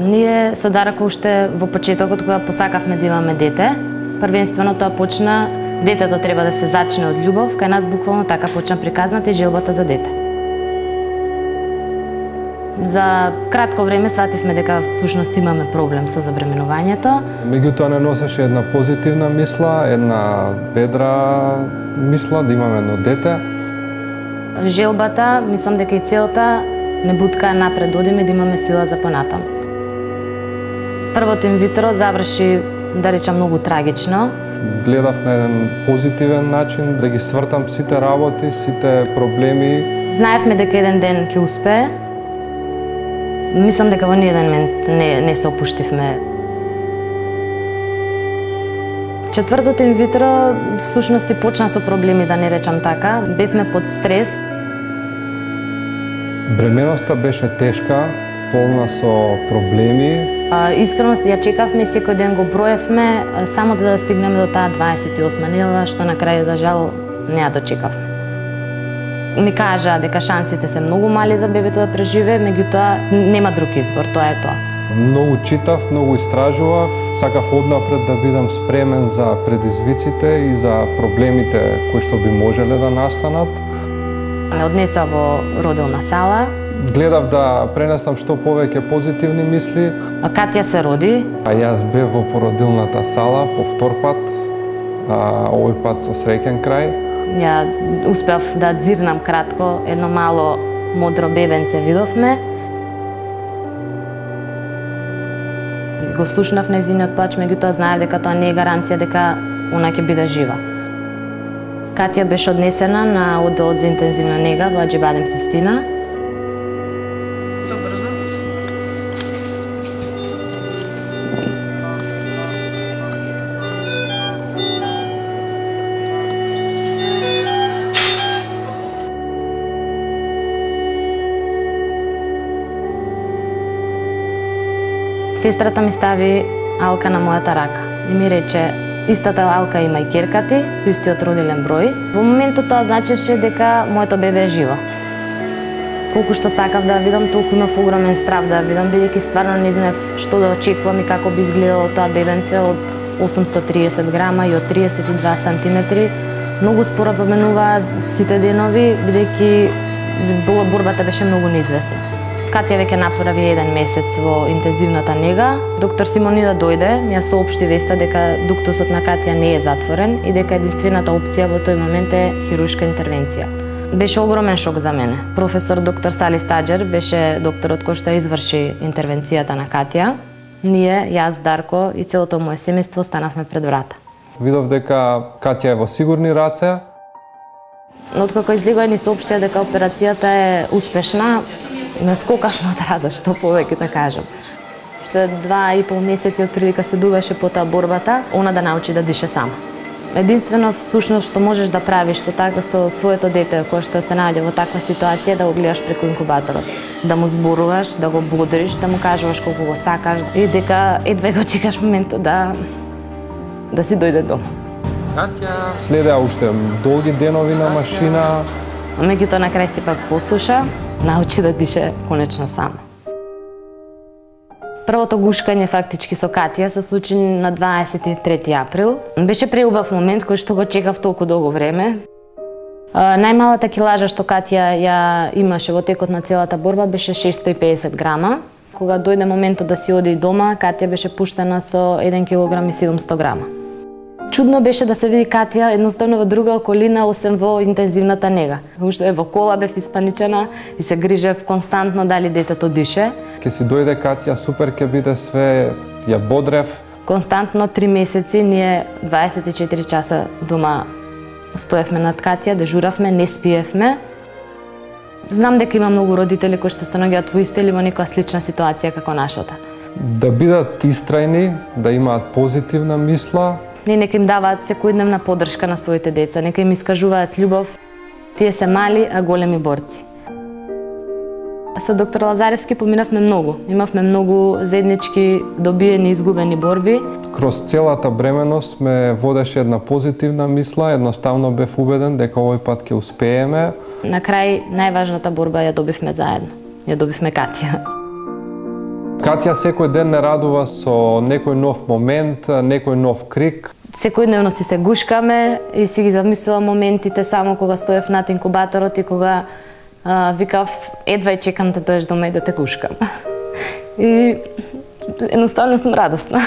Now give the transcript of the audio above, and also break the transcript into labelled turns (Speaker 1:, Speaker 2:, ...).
Speaker 1: Ние со Дарко уште во почетокот кога посакавме да имаме дете, првенствено тоа почна, детето треба да се зачне од љубов, кај нас буквално така почна приказната и желбата за дете. За кратко време свативме дека всушност имаме проблем со забременувањето.
Speaker 2: Меѓутоа не носеше една позитивна мисла, една ведра мисла да имаме едно дете.
Speaker 1: Желбата, мислам дека и целта не буткаа напред да одиме, да имаме сила за понатам. Првото инвитро заврши, да речам, многу трагично.
Speaker 2: Гледав на еден позитивен начин да ги свртам сите работи, сите проблеми.
Speaker 1: Знаевме дека еден ден ќе успее. Мислам дека во ниеден момент не се опуштивме. Четвртото инвитро всушност и почна со проблеми, да не речам така. Бевме под стрес.
Speaker 2: Бременоста беше тешка, полна со проблеми.
Speaker 1: Искрено ја чекавме и секој ден го броевме, само да стигнеме до таа 28 недела, што на крај, за жал, не ја дочекавме. Ми кажа дека шансите се многу мали за бебето да преживее, меѓутоа нема друг избор, тоа е тоа.
Speaker 2: Многу читав, многу истражував, сакав однапред да бидам спремен за предизвиците и за проблемите кои што би можеле да настанат.
Speaker 1: Ме однесоа во родилна сала.
Speaker 2: Гледав да пренесам што повеќе позитивни мисли.
Speaker 1: Катја се роди.
Speaker 2: Јас бев во породилната сала по втор пат, овој пат со среќен крај.
Speaker 1: Ја успеав да дзирнам кратко, едно мало модро бебенце видовме. Го слушнав нејзиниот плач, меѓутоа знаев дека тоа не е гаранција дека она ќе биде жива. Катја беше однесена на оддел за интензивна нега во Аџибадем Систина. Сестрата ми стави алка на мојата рака и ми рече, истата алка има и ќерка ти, со истиот родилен број. Во моментот тоа значеше дека моето бебе е живо. Колку што сакав да видам, толку имав огромен страв да видам, бидејќи стварно не знаев што да очекувам и како би изгледало тоа бебенце од 830 грама и од 32 сантиметри. Многу споро поменуваат сите денови, бидејќи борбата беше многу неизвестна. Катја веќе направи 1 месец во интензивната нега. Доктор Симонида дојде, ми ја соопшти веста дека дуктусот на Катја не е затворен и дека единствената опција во тој момент е хируршка интервенција. Беше огромен шок за мене. Професор доктор Сали Стаџер беше докторот кој што изврши интервенцијата на Катја. Ние, јас, Дарко и целото моје семејство станавме пред врата.
Speaker 2: Видов дека Катја е во сигурни раце.
Speaker 1: Откако излегоа ни соопштија дека операцијата е успешна, ме скокавме од радост, што повеќе да кажам. Уште 2,5 месеци од прилика се дуваше по таа борбата, она да научи да дише сама. Единствено всушност што можеш да правиш со своето дете кое што се наоѓа во таква ситуација, да го гледаш преку инкубаторот, да му зборуваш, да го бодриш, да му кажуваш колку го сакаш и дека едва го чекаш моментот да си дојде дома.
Speaker 2: Следеа уште долги денови на машина.
Speaker 1: Меѓутоа на крај сепак послуша, научи да дише конечно сама. Првото гушкање фактички со Катја се случи на 23 април. Беше преубав момент кој што го чекав толку долго време. Најмалата килажа што Катја ја имаше во текот на целата борба беше 650 грама. Кога дојде моментот да си оди дома, Катја беше пуштена со 1 килограм и 700 грама. Чудно беше да се види Катја едноставно во друга околина, освен во интензивната нега. Уште во кола бев испаничена и се грижев константно дали детето дише.
Speaker 2: Ке си дојде Катја, супер ке биде све, ја бодрев.
Speaker 1: Константно 3 месеци ние 24 часа дома стоевме над Катја, дежуравме, не спиевме. Знам дека има многу родители кои што се наоѓаат во иста или во некоја слична ситуација како нашата.
Speaker 2: Да бидат истрајни, да имаат позитивна мисла.
Speaker 1: И нека им даваат секојдневна поддршка на своите деца, нека им искажуваат љубов. Тие се мали, а големи борци. Со доктор Лазаревски поминавме многу. Имавме многу заеднички добиени и изгубени борби.
Speaker 2: Кроз целата бременост ме водеше една позитивна мисла, едноставно бев убеден дека овој пат ќе успееме.
Speaker 1: На крај најважната борба ја добивме заедно. Ја добивме Катја.
Speaker 2: Катја секој ден не радува со некој нов момент, некој нов крик.
Speaker 1: Секојдневно си се гушкаме и си ги замислувам моментите само кога стоев над инкубаторот и кога викав едва и чекам да доеш дома и да те гушкам. И едноставно сум радосна.